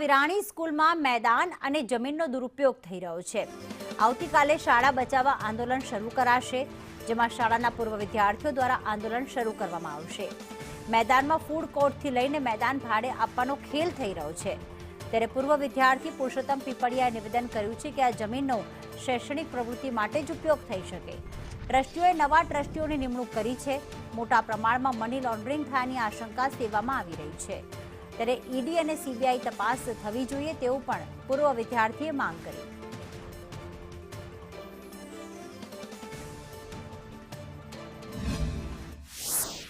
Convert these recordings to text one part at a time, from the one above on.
વિરાણી સ્કૂલમાં મેદાન અને જમીનનો દુરુપયોગ થઈ રહ્યો છે। આવતીકાલે શાળા બચાવવા આંદોલન શરૂ કરાશે, જેમાં શાળાના પૂર્વ વિદ્યાર્થીઓ દ્વારા આંદોલન શરૂ કરવામાં આવશે। મેદાનમાં ફૂડ કોર્ટથી લઈને મેદાન ભાડે આપવાનો ખેલ થઈ રહ્યો છે, ત્યારે પૂર્વ વિદ્યાર્થી પુરુષોત્તમ પીપળિયાએ નિવેદન કર્યું છે કે આ જમીનનો શૈક્ષણિક પ્રવૃત્તિ માટે જ ઉપયોગ થઈ શકે। ટ્રસ્ટીઓએ નવા ટ્રસ્ટીઓની નિમણૂક કરી છે। મોટા પ્રમાણમાં મની લોન્ડરિંગ થયાની આશંકા સેવામાં આવી રહી છે, ત્યારે ઈડી અને સીબીઆઈ તપાસ થવી જોઈએ તેવું પણ પૂર્વ વિદ્યાર્થીએ માંગ કરી।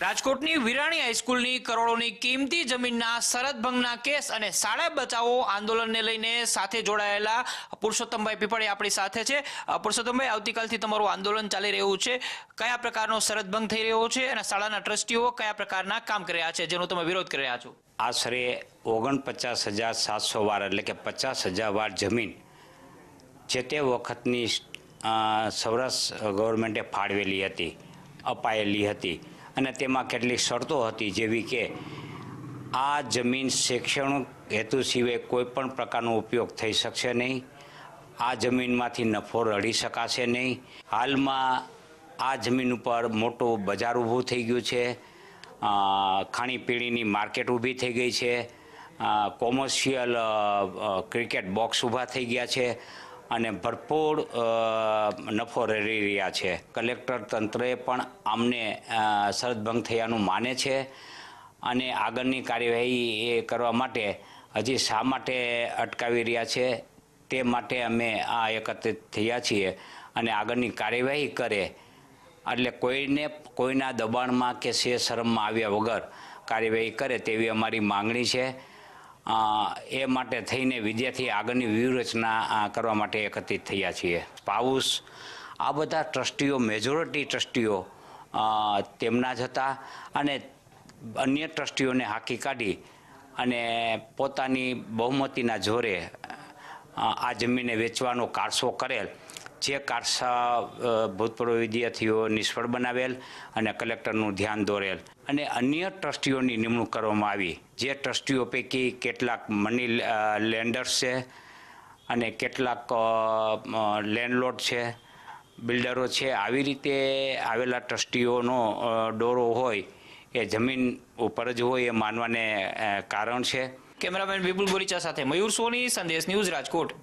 રાજકોટની વિરાણી હાઈસ્કૂલની કરોડોની કિંમતી જમીનના શરત ભંગના કેસ અને શાળા બચાવો આંદોલનને લઈને સાથે જોડાયેલા પુરુષોત્તમભાઈ પીપળિયા આપણી સાથે છે। પુરુષોત્તમભાઈ, આવતીકાલથી તમારું આંદોલન ચાલી રહ્યું છે, કયા પ્રકારનો શરત ભંગ થઈ રહ્યો છે અને શાળાના ટ્રસ્ટીઓ કયા પ્રકારના કામ કરી રહ્યા છે જેનો તમે વિરોધ કરી રહ્યા છો? આશરે 49,700 વાર એટલે કે 50,000 વાર જમીન જે તે વખતની સૌરાષ્ટ્ર ગવર્મેન્ટે ફાળવેલી હતી, અપાયેલી હતી અને તેમાં કેટલીક શરતો હતી, જેવી કે આ જમીન શૈક્ષણિક હેતુ સિવાય કોઈ પણ પ્રકારનો ઉપયોગ થઈ શકશે નહીં, આ જમીનમાંથી નફો રળી શકાશે નહીં। હાલમાં આ જમીન ઉપર મોટું બજાર ઊભું થઈ ગયું છે, ખાણીપીણીની માર્કેટ ઊભી થઈ ગઈ છે, કોમર્શિયલ ક્રિકેટ બોક્સ ઊભા થઈ ગયા છે અને ભરપૂર નફો રળી રહ્યા છે। કલેક્ટર તંત્રએ પણ આમને શરત ભંગ થયાનું માને છે અને આગળની કાર્યવાહી એ કરવા માટે હજી શા માટે અટકાવી રહ્યા છે તે માટે અમે આ એકત્રિત થયા છીએ અને આગળની કાર્યવાહી કરે એટલે કોઈના દબાણમાં કે શરમમાં આવ્યા વગર કાર્યવાહી કરે તેવી અમારી માંગણી છે। એ માટે થઈને વિદ્યાર્થી આગળની વ્યૂહરચના કરવા માટે એકત્રિત થયા છીએ। પાઉસ આ બધા ટ્રસ્ટીઓ, મેજોરિટી ટ્રસ્ટીઓ તેમના જ હતા અને અન્ય ટ્રસ્ટીઓને હાંકી કાઢી અને પોતાની બહુમતીના જોરે આ જમીનને વેચવાનો કારસો કરેલ, જે કારસા ભૂતપૂર્વ વિદ્યાર્થીઓ નિષ્ફળ બનાવેલ અને કલેક્ટરનું ધ્યાન દોરેલ અને અન્ય ટ્રસ્ટીઓની નિમણૂક કરવામાં આવી, જે ટ્રસ્ટીઓ પૈકી કેટલાક મની લેન્ડર્સ છે અને કેટલાક લેન્ડલોર્ડ છે, બિલ્ડરો છે। આવી રીતે આવેલા ટ્રસ્ટીઓનો ડોરો હોય એ જમીન ઉપર જ હોય એ માનવાને કારણ છે। કેમેરામેન વિપુલ બોરીચા સાથે મયુર સોની, સંદેશ ન્યૂઝ, રાજકોટ।